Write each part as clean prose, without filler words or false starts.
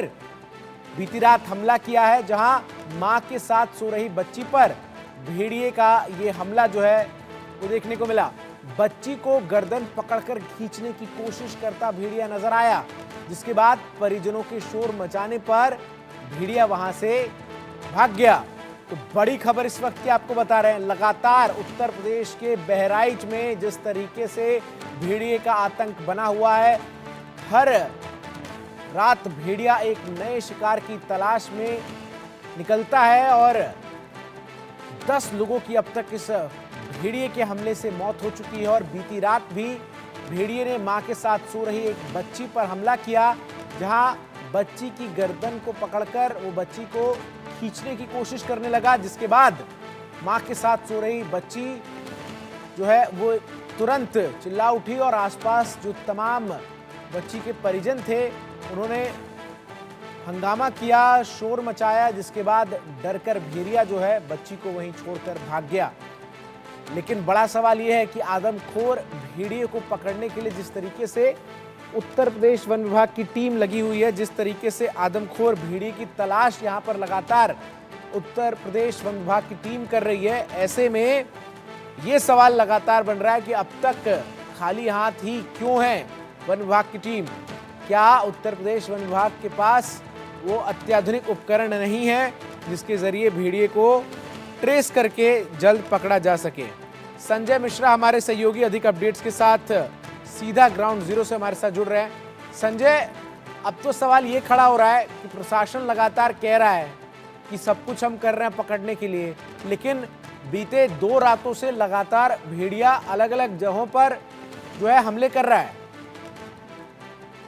पर बीती रात हमला किया है, जहां मां के साथ सो रही बच्ची पर भेड़िए का ये हमला जो है वो देखने को मिला। बच्ची को गर्दन पकड़कर खींचने की कोशिश करता भेड़िया नजर आया, जिसके बाद परिजनों के शोर मचाने पर भेड़िया वहां से भाग गया। तो बड़ी खबर इस वक्त की आपको बता रहे हैं, लगातार उत्तर प्रदेश के बहराइच में जिस तरीके से भेड़िए का आतंक बना हुआ है, हर रात भेड़िया एक नए शिकार की तलाश में निकलता है और 10 लोगों की अब तक इस भेड़िए के हमले से मौत हो चुकी है। और बीती रात भी भेड़िए ने मां के साथ सो रही एक बच्ची पर हमला किया, जहां बच्ची की गर्दन को पकड़कर वो बच्ची को खींचने की कोशिश करने लगा, जिसके बाद मां के साथ सो रही बच्ची जो है वो तुरंत चिल्ला उठी और आसपास जो तमाम बच्ची के परिजन थे उन्होंने हंगामा किया, शोर मचाया, जिसके बाद डरकर भेड़िया जो है बच्ची को वहीं छोड़कर भाग गया। लेकिन बड़ा सवाल यह है कि आदमखोर भेड़िए को पकड़ने के लिए जिस तरीके से उत्तर प्रदेश वन विभाग की टीम लगी हुई है, जिस तरीके से आदमखोर भेड़िए की तलाश यहां पर लगातार उत्तर प्रदेश वन विभाग की टीम कर रही है, ऐसे में यह सवाल लगातार बन रहा है कि अब तक खाली हाथ ही क्यों है वन विभाग की टीम। क्या उत्तर प्रदेश वन विभाग के पास वो अत्याधुनिक उपकरण नहीं है जिसके जरिए भेड़िए को ट्रेस करके जल्द पकड़ा जा सके। संजय मिश्रा हमारे सहयोगी अधिक अपडेट्स के साथ सीधा ग्राउंड जीरो से हमारे साथ जुड़ रहे हैं। संजय, अब तो सवाल ये खड़ा हो रहा है कि प्रशासन लगातार कह रहा है कि सब कुछ हम कर रहे हैं पकड़ने के लिए, लेकिन बीते 2 रातों से लगातार भेड़िया अलग अलग जगहों पर जो है हमले कर रहा है।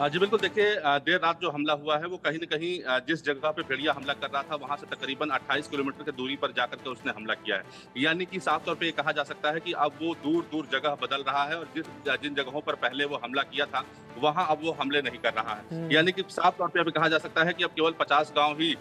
जी बिल्कुल, देखिए देर रात जो हमला हुआ है वो कहीं न कहीं जिस जगह पे भेड़िया हमला कर रहा था वहां से तकरीबन 28 किलोमीटर की दूरी पर जाकर के उसने हमला किया है। यानी कि साफ तौर पे ये कहा जा सकता है कि अब वो दूर-दूर जगह बदल रहा है और जिन जगहों पर पहले वो हमला किया था वहां अब वो हमले नहीं कर रहा है। यानी कि साफ तौर पे अभी कहा जा सकता है कि अब केवल 50 गाँव ही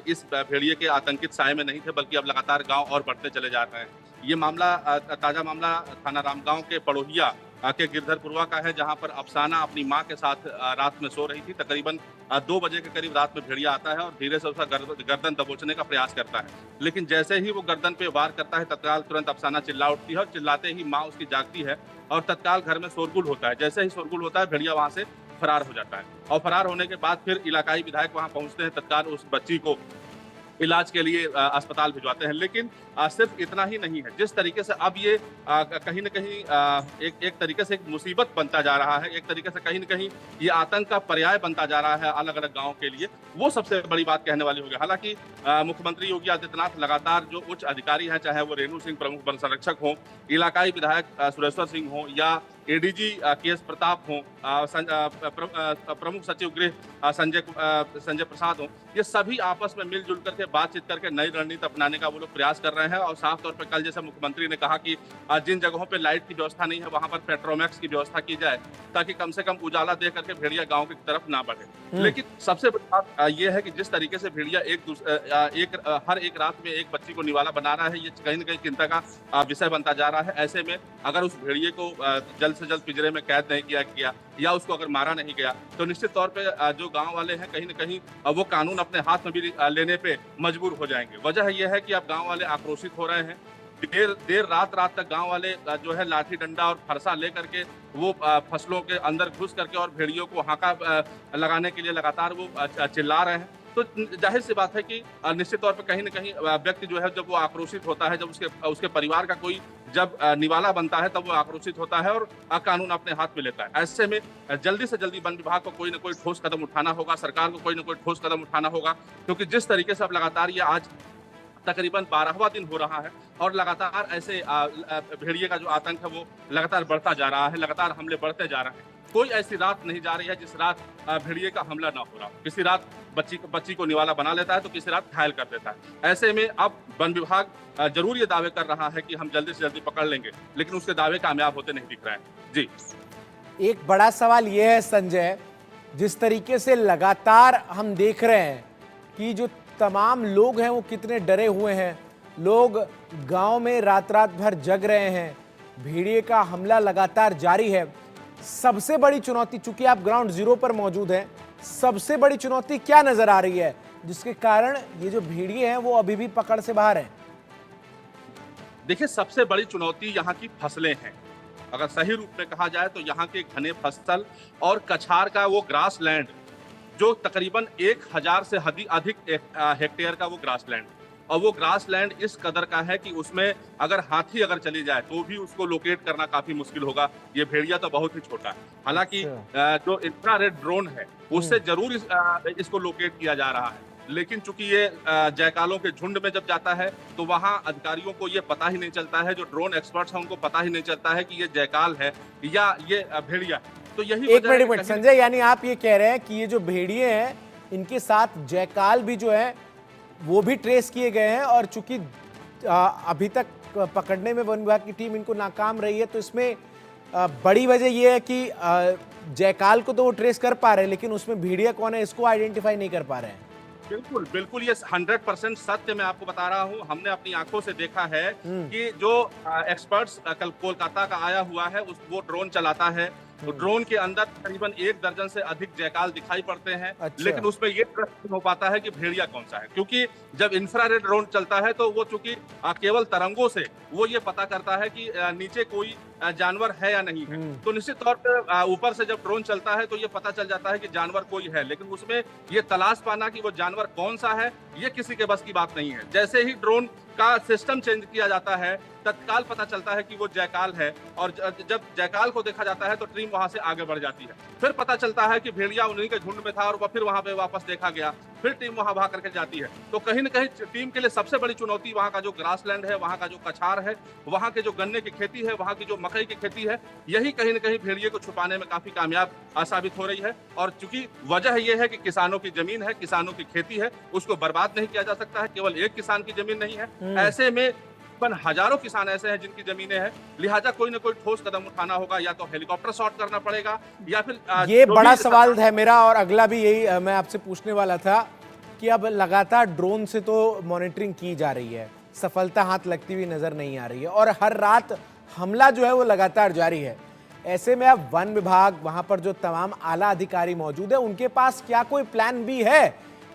इस भेड़िए के आतंकित साए में नहीं थे, बल्कि अब लगातार गाँव और बढ़ते चले जा रहे हैं। ये मामला ताजा मामला थाना रामगांव के पड़ोहिया के गिरधरपुरवा का है, जहां पर अफसाना अपनी मां के साथ रात में सो रही थी। तकरीबन 2 बजे के करीब रात में भेड़िया आता है और धीरे से उसका गर्दन दबोचने का प्रयास करता है, लेकिन जैसे ही वो गर्दन पे वार करता है तत्काल तुरंत अफसाना चिल्ला उठती है और चिल्लाते ही मां उसकी जागती है और तत्काल घर में शोरगुल होता है। जैसे ही शोरगुल होता है भेड़िया वहां से फरार हो जाता है और फरार होने के बाद फिर इलाकाई विधायक वहां पहुंचते हैं, तत्काल उस बच्ची को इलाज के लिए अस्पताल भिजवाते हैं। लेकिन सिर्फ इतना ही नहीं है, जिस तरीके से अब ये कहीं न कहीं एक तरीके से एक मुसीबत बनता जा रहा है, एक तरीके से कहीं न कहीं ये आतंक का पर्याय बनता जा रहा है अलग-अलग गाँव के लिए, वो सबसे बड़ी बात कहने वाली होगी। हालांकि मुख्यमंत्री योगी आदित्यनाथ लगातार जो उच्च अधिकारी हैं, चाहे वो रेणु सिंह प्रमुख वन संरक्षक हों, इलाकाई विधायक सुरेश्वर सिंह हों या एडीजी केएस प्रताप हों, प्रमुख सचिव गृह संजय प्रसाद हों, ये सभी आपस में मिलजुल करके बातचीत करके नई रणनीति अपनाने का वो लोग प्रयास कर रहे हैं। और साफ तौर पर कल जैसे मुख्यमंत्री ने कहा कि जिन जगहों पे लाइट की व्यवस्था नहीं है वहां पर पेट्रोमैक्स की व्यवस्था की जाए, ताकि कम से कम उजाला दे करके भेड़िया गांव की तरफ ना बढ़े। लेकिन सबसे बड़ी बात यह है कि जिस तरीके से भेड़िया हर एक रात में एक बच्ची को निवाला बना रहा है, ये कहीं न कहीं चिंता का विषय बनता जा रहा है। ऐसे में अगर उस भेड़िए को जल्द से जल्द पिंजरे में कैद नहीं किया गया या उसको अगर मारा नहीं गया, तो निश्चित तौर पे जो गांव वाले हैं कहीं न कहीं वो कानून अपने हाथ में भी लेने पे मजबूर हो जाएंगे। वजह यह है कि अब गांव वाले आक्रोशित हो रहे हैं। देर रात तक गांव वाले जो है लाठी डंडा और फरसा लेकर के वो फसलों के अंदर घुस करके और भेड़ियों को हाका लगाने के लिए लगातार वो चिल्ला रहे हैं। तो जाहिर सी बात है कि निश्चित तौर पे कहीं न कहीं व्यक्ति जो है जब वो आक्रोशित होता है, जब उसके परिवार का कोई जब निवाला बनता है, तब वो आक्रोशित होता है और कानून अपने हाथ में लेता है। ऐसे में जल्दी से जल्दी वन विभाग को कोई न कोई ठोस कदम उठाना होगा, सरकार को कोई न कोई ठोस कदम उठाना होगा, क्योंकि जिस तरीके से अब लगातार ये आज तकरीबन 12वां दिन हो रहा है और लगातार ऐसे भेड़िए का जो आतंक है वो लगातार बढ़ता जा रहा है, लगातार हमले बढ़ते जा रहे हैं। कोई ऐसी रात नहीं जा रही है जिस रात भेड़िए का हमला ना हो रहा हो। किसी रात बच्ची को निवाला बना लेता है तो किसी रात घायल कर देता है। ऐसे में अब वन विभाग जरूर ये दावे कर रहा है कि हम जल्दी से जल्दी पकड़ लेंगे, लेकिन उसके दावे कामयाब होते नहीं दिख रहे हैं। जी, एक बड़ा सवाल यह है संजय, जिस तरीके से लगातार हम देख रहे हैं कि जो तमाम लोग हैं वो कितने डरे हुए हैं, लोग गांव में रात भर जग रहे हैं, भेड़िए का हमला लगातार जारी है। सबसे बड़ी चुनौती, चूंकि आप ग्राउंड जीरो पर मौजूद हैं, सबसे बड़ी चुनौती क्या नजर आ रही है जिसके कारण ये जो भेड़िए हैं वो अभी भी पकड़ से बाहर हैं? देखिए, सबसे बड़ी चुनौती यहाँ की फसलें हैं। अगर सही रूप में कहा जाए तो यहाँ के घने फसल और कछार का वो ग्रास लैंड, जो तकरीबन 1000 से अधिक हेक्टेयर का वो ग्रास लैंड, और वो ग्रास लैंड इस कदर का है कि उसमें अगर हाथी अगर चली जाए तो भी उसको लोकेट करना काफी मुश्किल होगा। ये भेड़िया तो बहुत ही छोटा है। हालांकि अच्छा। जो इंफ्रारेड ड्रोन है उससे जरूर इसको लोकेट किया जा रहा है, लेकिन चूंकि ये जयकालों के झुंड में जब जाता है तो वहां अधिकारियों को ये पता ही नहीं चलता है, जो ड्रोन एक्सपर्ट्स हैं उनको पता ही नहीं चलता है कि ये जयकाल है या ये भेड़िया है। तो यही एक वजह है कि मिनट संजय, यानी आप ये कह रहे हैं कि ये जो भेड़िए हैं इनके साथ जयकाल भी जो है वो भी ट्रेस किए गए हैं, और चूंकि अभी तक पकड़ने में वन विभाग की टीम इनको नाकाम रही है, तो इसमें बड़ी वजह ये है कि जयकाल को तो वो ट्रेस कर पा रहे हैं लेकिन उसमें भेड़िया कौन है इसको आइडेंटिफाई नहीं कर पा रहे हैं। बिल्कुल बिल्कुल, ये 100% सत्य मैं आपको बता रहा हूँ। हमने अपनी आंखों से देखा है कि जो एक्सपर्ट्स कल कोलकाता का आया हुआ है वो ड्रोन चलाता है, तो ड्रोन के अंदर तकरीबन 1 दर्जन से अधिक जयकाल दिखाई पड़ते हैं। अच्छा। लेकिन उसमें ये ट्रस्ट नहीं हो पाता है कि भेड़िया कौन सा है, क्योंकि जब इंफ्रारेड ड्रोन चलता है तो वो चूंकि केवल तरंगों से वो ये पता करता है कि नीचे कोई जानवर है या नहीं है। तो निश्चित तौर पर ऊपर से जब ड्रोन चलता है तो ये पता चल जाता है कि जानवर कोई है, लेकिन उसमें ये तलाश पाना कि वो जानवर कौन सा है ये किसी के बस की बात नहीं है। जैसे ही ड्रोन का सिस्टम चेंज किया जाता है तत्काल पता चलता है कि वो जयकाल है, और जब जयकाल को देखा जाता है तो टीम वहां से आगे बढ़ जाती है। फिर पता चलता है कि भेड़िया उन्हीं के झुंड में था और फिर वहां पे वापस देखा गया, फिर टीम वहां भाग करके जाती है। तो कहीं ना कहीं टीम के लिए सबसे बड़ी चुनौती वहां का जो ग्रास लैंड है, वहां का जो कछार है, वहां के जो गन्ने की खेती है, वहां की जो मकई की खेती है, यही कहीं ना कहीं भेड़िए को छुपाने में काफी कामयाब साबित हो रही है। और चूंकि वजह यह है कि किसानों की जमीन है, किसानों की खेती है, उसको बर्बाद नहीं किया जा सकता है। केवल एक किसान की जमीन नहीं है, ऐसे में हजारों किसान ऐसे हैं जिनकी जमीनें हैं, लिहाजा कोई ना कोई ठोस कदम उठाना होगा, या तो हेलीकॉप्टर शॉट करना पड़ेगा या फिर ये बड़ा सवाल है मेरा, और अगला भी यही मैं आपसे पूछने वाला था कि अब लगातार ड्रोन से तो मॉनिटरिंग की जा रही है, सफलता हाथ लगती हुई नजर नहीं आ रही है, और हर रात हमला जो है वो लगातार जारी है। ऐसे में अब वन विभाग, वहां पर जो तमाम आला अधिकारी मौजूद है, उनके पास क्या कोई प्लान बी है?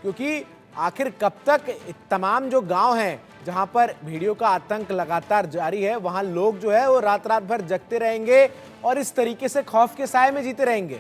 क्योंकि आखिर कब तक तमाम जो गांव हैं जहां पर भेड़ियों का आतंक लगातार जारी है, वहां लोग जो है वो रात रात भर जगते रहेंगे और इस तरीके से खौफ के साए में जीते रहेंगे?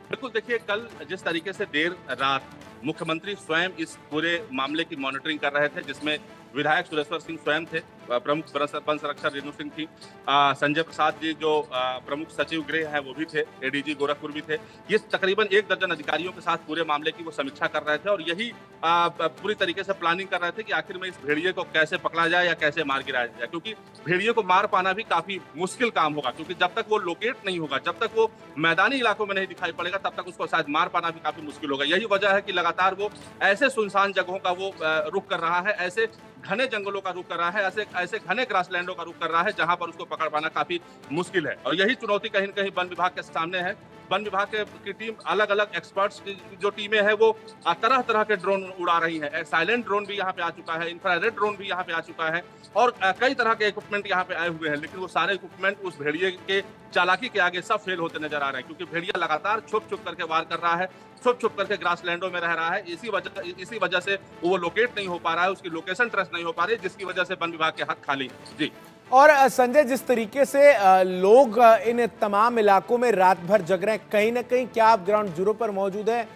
बिल्कुल, देखिए, कल जिस तरीके से देर रात मुख्यमंत्री स्वयं इस पूरे मामले की मॉनिटरिंग कर रहे थे, जिसमें विधायक सुरेश्वर सिंह स्वयं थे, प्रमुख वन संरक्षक रेणु सिंह थी, संजय प्रसाद जी जो प्रमुख सचिव गृह हैं वो भी थे, एडीजी गोरखपुर भी थे। ये तकरीबन 1 दर्जन अधिकारियों के साथ पूरे मामले की वो समीक्षा कर रहे थे, और यही पूरी तरीके से प्लानिंग कर रहे थे कि आखिर में इस भेड़िए को कैसे पकड़ा जाए या कैसे मार गिराया जाए, क्योंकि भेड़िए को मार पाना भी काफी मुश्किल काम होगा, क्योंकि जब तक वो लोकेट नहीं होगा, जब तक वो मैदानी इलाकों में नहीं दिखाई पड़ेगा, तब तक उसको शायद मार पाना भी काफी मुश्किल होगा। यही वजह है कि लगातार वो ऐसे सुनसान जगहों का वो रुख कर रहा है, ऐसे घने जंगलों का रुख कर रहा है, ऐसे घने ग्रासलैंडों का रुख कर रहा है जहां पर उसको पकड़ पाना काफी मुश्किल है। और यही चुनौती कहीं न कहीं वन विभाग के सामने है। वन विभाग की टीम, अलग अलग एक्सपर्ट्स की जो टीमें हैं वो तरह तरह के ड्रोन उड़ा रही है। साइलेंट ड्रोन भी यहाँ पे आ चुका है, इंफ्रारेड ड्रोन भी यहाँ पे आ चुका है, और कई तरह के इक्विपमेंट यहाँ पे आए हुए हैं, लेकिन वो सारे इक्विपमेंट उस भेड़िए के चालाकी के आगे सब फेल होते नजर आ रहे हैं, क्योंकि भेड़िया लगातार छुप छुप करके वार कर रहा है, छुप छुप करके ग्रासलैंडों में रह रहा है। इसी वजह से वो लोकेट नहीं हो पा रहा है, उसकी लोकेशन ट्रेस नहीं हो पा रही, जिसकी वजह से वन विभाग के हाथ खाली। जी। और संजय, जिस तरीके से लोग इन तमाम इलाकों में रात भर जग रहे हैं, कहीं ना कहीं क्या आप ग्राउंड जीरो पर मौजूद हैं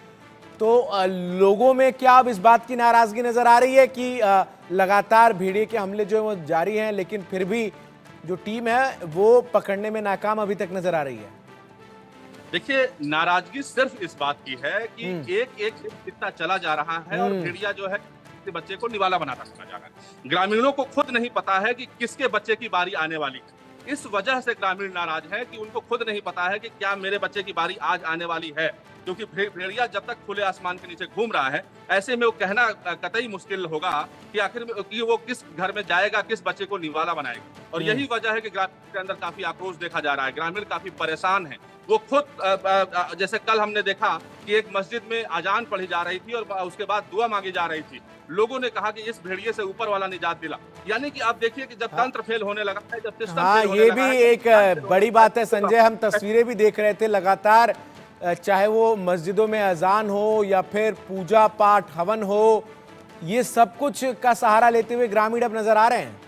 तो लोगों में क्या अब इस बात की नाराजगी नजर आ रही है कि लगातार भेड़िए के हमले जो है वो जारी हैं, लेकिन फिर भी जो टीम है वो पकड़ने में नाकाम अभी तक नजर आ रही है? देखिए, नाराजगी सिर्फ इस बात की है कि एक एक कितना चला जा रहा है, और भेड़िया जो है बच्चे को निवाला बनाता चला जा रहा है। ग्रामीणों को खुद नहीं पता है कि किसके बच्चे की बारी आने वाली है। इस वजह से ग्रामीण नाराज है कि उनको खुद नहीं पता है कि क्या मेरे बच्चे की बारी आज आने वाली है, क्योंकि भेड़िया जब तक खुले आसमान के नीचे घूम रहा है, ऐसे में वो कहना कतई मुश्किल होगा कि आखिर में कि वो किस घर में जाएगा, किस बच्चे को निवाला बनाएगा। और यही वजह है कि ग्रामीण के अंदर काफी आक्रोश देखा जा रहा है। ग्रामीण काफी परेशान है। वो खुद जैसे कल हमने देखा कि एक मस्जिद में अजान पढ़ी जा रही थी और उसके बाद दुआ मांगी जा रही थी। लोगों ने कहा कि इस भेड़िए से ऊपर वाला निजात दिला। यानी कि आप देखिए कि जब तंत्र फेल होने लगा है, जब सिस्टम फेल होने ये लगा भी है, एक बड़ी बात है संजय। हम तस्वीरें भी देख रहे थे, लगातार चाहे वो मस्जिदों में अजान हो या फिर पूजा पाठ हवन हो, ये सब कुछ का सहारा लेते हुए ग्रामीण अब नजर आ रहे हैं।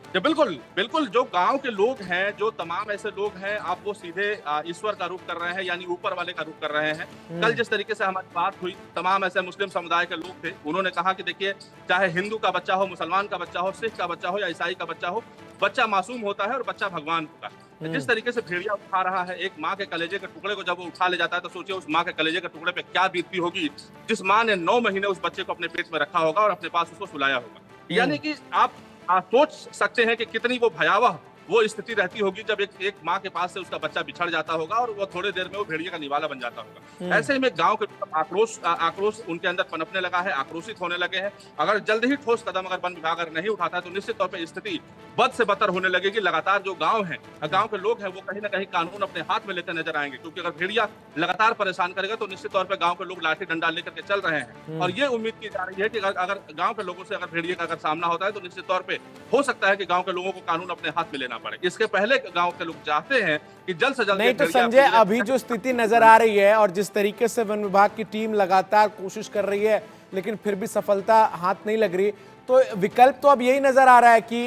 जी, बिल्कुल, बिल्कुल, जो गाँव के लोग हैं, जो तमाम ऐसे लोग हैं, अब वो सीधे ईश्वर का रुख कर रहे हैं, यानी ऊपर वाले का रुख कर रहे हैं। कल जिस तरीके से हमारी बात हुई, तमाम ऐसे मुस्लिम समुदाय के लोग थे, उन्होंने कहा कि देखिए, चाहे हिंदू का बच्चा हो, मुसलमान का बच्चा हो, सिख का बच्चा हो या ईसाई का बच्चा हो, बच्चा मासूम होता है और बच्चा भगवान होता है। जिस तरीके से भेड़िया उठा रहा है, एक माँ के कलेजे के टुकड़े को जब वो उठा ले जाता है, तो सोचिए उस माँ के कलेजे के टुकड़े पे क्या बीतती होगी, जिस माँ ने 9 महीने उस बच्चे को अपने पेट में रखा होगा और अपने पास उसको सुलाया होगा। यानी कि आप सोच सकते हैं कि कितनी वो भयावह वो स्थिति रहती होगी जब एक माँ के पास से उसका बच्चा बिछड़ जाता होगा और वो थोड़ी देर में वो भेड़िए का निवाला बन जाता होगा। ऐसे में गांव के आक्रोश उनके अंदर पनपने लगा है, आक्रोशित होने लगे हैं। अगर जल्द ही ठोस कदम अगर वन विभाग अगर नहीं उठाता है तो निश्चित तौर पर स्थिति बद से बदतर होने लगेगी। लगातार जो गाँव है, गाँव के लोग हैं, वो कहीं ना कहीं कानून अपने हाथ में लेते नजर आएंगे, क्योंकि अगर भेड़िया लगातार परेशान करेगा तो निश्चित तौर पर गाँव के लोग लाठी डंडा लेकर के चल रहे हैं। और ये उम्मीद की जा रही है कि अगर गाँव के लोगों से अगर भेड़िए का अगर सामना होता है तो निश्चित तौर पर हो सकता है कि गाँव के लोगों को कानून अपने हाथ में लेना पड़े। इसके पहले गांव के लोग चाहते हैं कि जल्द से जल्द नहीं तो संजय, अभी जो स्थिति नजर आ रही है और जिस तरीके से वन विभाग की टीम लगातार कोशिश कर रही है लेकिन फिर भी सफलता हाथ नहीं लग रही, तो विकल्प तो अब यही नजर आ रहा है कि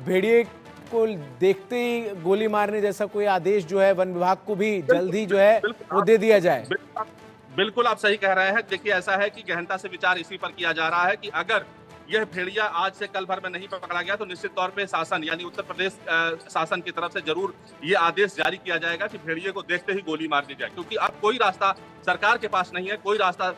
भेड़िए को देखते ही गोली मारने जैसा कोई आदेश जो है वन विभाग को भी जल्द ही जो है वो दे दिया जाए। बिल्कुल आप सही कह रहे हैं। देखिए, ऐसा है कि गहनता से विचार इसी पर किया जा रहा है कि अगर यह भेड़िया आज से कल भर में नहीं पकड़ा गया तो निश्चित तौर पे शासन यानी उत्तर प्रदेश शासन की तरफ से जरूर ये आदेश जारी किया जाएगा कि भेड़िए को देखते ही गोली मार दी जाए, क्योंकि अब कोई रास्ता सरकार के पास नहीं है, कोई रास्ता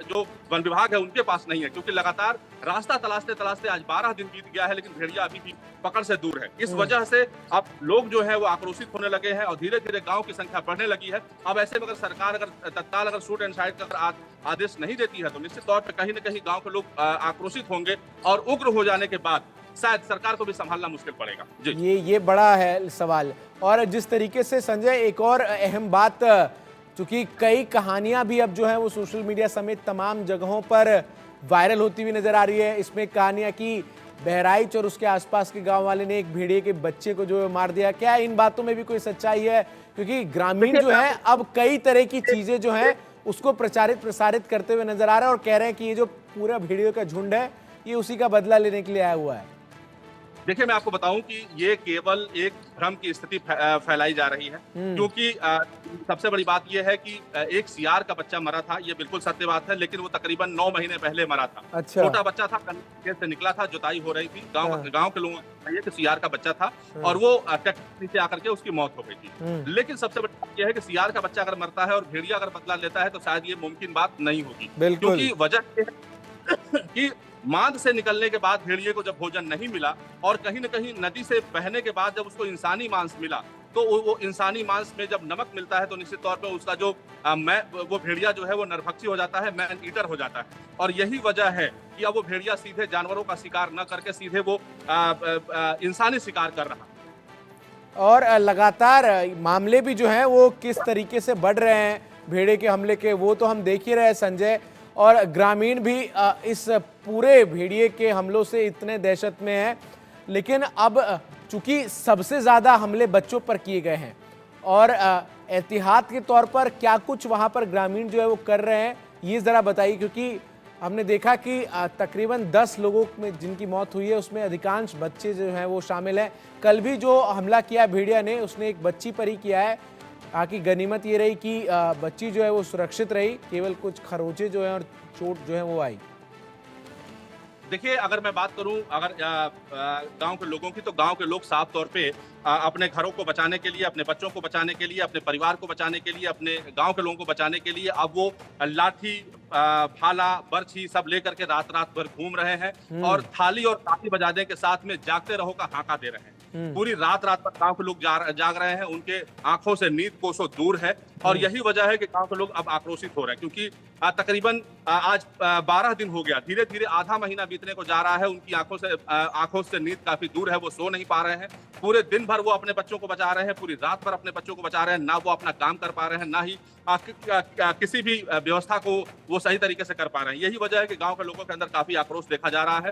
जो वन विभाग है उनके पास नहीं है, क्योंकि लगातार रास्ता तलाशते तलाशते आज 12 दिन बीत गया है लेकिन भेड़िया अभी भी पकड़ से दूर है। इस वजह से अब लोग जो है वो आक्रोशित होने लगे हैं और धीरे धीरे गाँव की संख्या बढ़ने लगी है। अब ऐसे में अगर सरकार अगर तत्काल अगर शूट एंड साइड का आदेश नहीं देती है तो निश्चित तौर पर कहीं न कहीं गाँव के लोग आक्रोशित होंगे और उग्र हो जाने के बाद शायद सरकार को भी संभालना मुश्किल पड़ेगा। जी, ये बड़ा है सवाल। और जिस तरीके से संजय, एक और अहम बात, चूंकि कई कहानियां भी अब जो है वो सोशल मीडिया समेत तमाम जगहों पर वायरल होती हुई नजर आ रही है। इसमें कहानियां कि बहराइच और उसके आसपास के गांव वाले ने एक भेड़िए के बच्चे को जो है मार दिया। क्या इन बातों में भी कोई सच्चाई है? क्योंकि ग्रामीण जो है अब कई तरह की चीजें जो है उसको प्रसारित करते हुए नजर आ रहा है और कह रहे हैं कि ये जो पूरा भेड़ियों का झुंड है ये उसी का बदला लेने के लिए आया हुआ है। देखिए, मैं आपको बताऊं कि ये केवल एक भ्रम की स्थिति फैलाई जा रही है, क्योंकि सबसे बड़ी बात यह है कि एक सियार का बच्चा मरा था, ये बिल्कुल सत्य बात है, लेकिन वो तकरीबन 9 महीने पहले मरा था। अच्छा। छोटा बच्चा था, खेत से निकला था, जुताई हो रही थी, गांव के लोगों को कि सियार का बच्चा था और वो ट्रैक्टर नीचे आकर के उसकी मौत हो गई थी। लेकिन सबसे बड़ी बात यह है कि सियार का बच्चा अगर मरता है और भेड़िया अगर बदला लेता है तो शायद ये मुमकिन बात नहीं होगी, क्योंकि वजह कि मांद से निकलने के बाद भेड़िए को जब भोजन नहीं मिला और कहीं न कहीं नदी से बहने के बाद जब उसको इंसानी मांस मिला तो वो इंसानी मांस में जब नमक मिलता है तो निश्चित तौर पे उसका जो वो भेड़िया जो है वो नरभक्षी हो जाता है, मैन ईटर हो जाता है। और यही वजह है कि अब वो भेड़िया सीधे जानवरों का शिकार न करके सीधे वो इंसानी शिकार कर रहा। और लगातार मामले भी जो है वो किस तरीके से बढ़ रहे हैं भेड़िए के हमले के, वो तो हम देख ही रहे हैं संजय। और ग्रामीण भी इस पूरे भेड़िए के हमलों से इतने दहशत में हैं। लेकिन अब चूंकि सबसे ज़्यादा हमले बच्चों पर किए गए हैं और एहतियात के तौर पर क्या कुछ वहाँ पर ग्रामीण जो है वो कर रहे हैं, ये ज़रा बताइए। क्योंकि हमने देखा कि तकरीबन 10 लोगों में जिनकी मौत हुई है उसमें अधिकांश बच्चे जो हैं वो शामिल हैं। कल भी जो हमला किया भेड़िया ने उसने एक बच्ची पर ही किया है। आखिर गनीमत ये रही कि बच्ची जो है वो सुरक्षित रही, केवल कुछ खरोचे जो है और चोट जो है वो आई। देखिए, अगर मैं बात करूं अगर गांव के लोगों की, तो गांव के लोग साफ तौर पे अपने घरों को बचाने के लिए, अपने बच्चों को बचाने के लिए, अपने परिवार को बचाने के लिए, अपने गांव के लोगों को बचाने के लिए अब वो लाठी, भाला, बर्छी सब लेकर के रात भर घूम रहे हैं और थाली और ताली बजाने के साथ में जागते रहो का हाका दे रहे हैं। पूरी रात भर गांव के लोग जाग रहे हैं, उनके आंखों से नींद कोसों दूर है और यही वजह है कि गांव के लोग अब आक्रोशित हो रहे हैं, क्योंकि तकरीबन आज 12 दिन हो गया, धीरे धीरे आधा महीना बीतने को जा रहा है। उनकी आंखों से नींद काफी दूर है, वो सो नहीं पा रहे हैं। पूरे दिन भर वो अपने बच्चों को बचा रहे हैं, पूरी रात भर अपने बच्चों को बचा रहे हैं, ना वो अपना काम कर पा रहे हैं, ना ही किसी भी व्यवस्था को वो सही तरीके से कर पा रहे हैं। यही वजह है कि गांव के लोगों के अंदर काफी आक्रोश देखा जा रहा है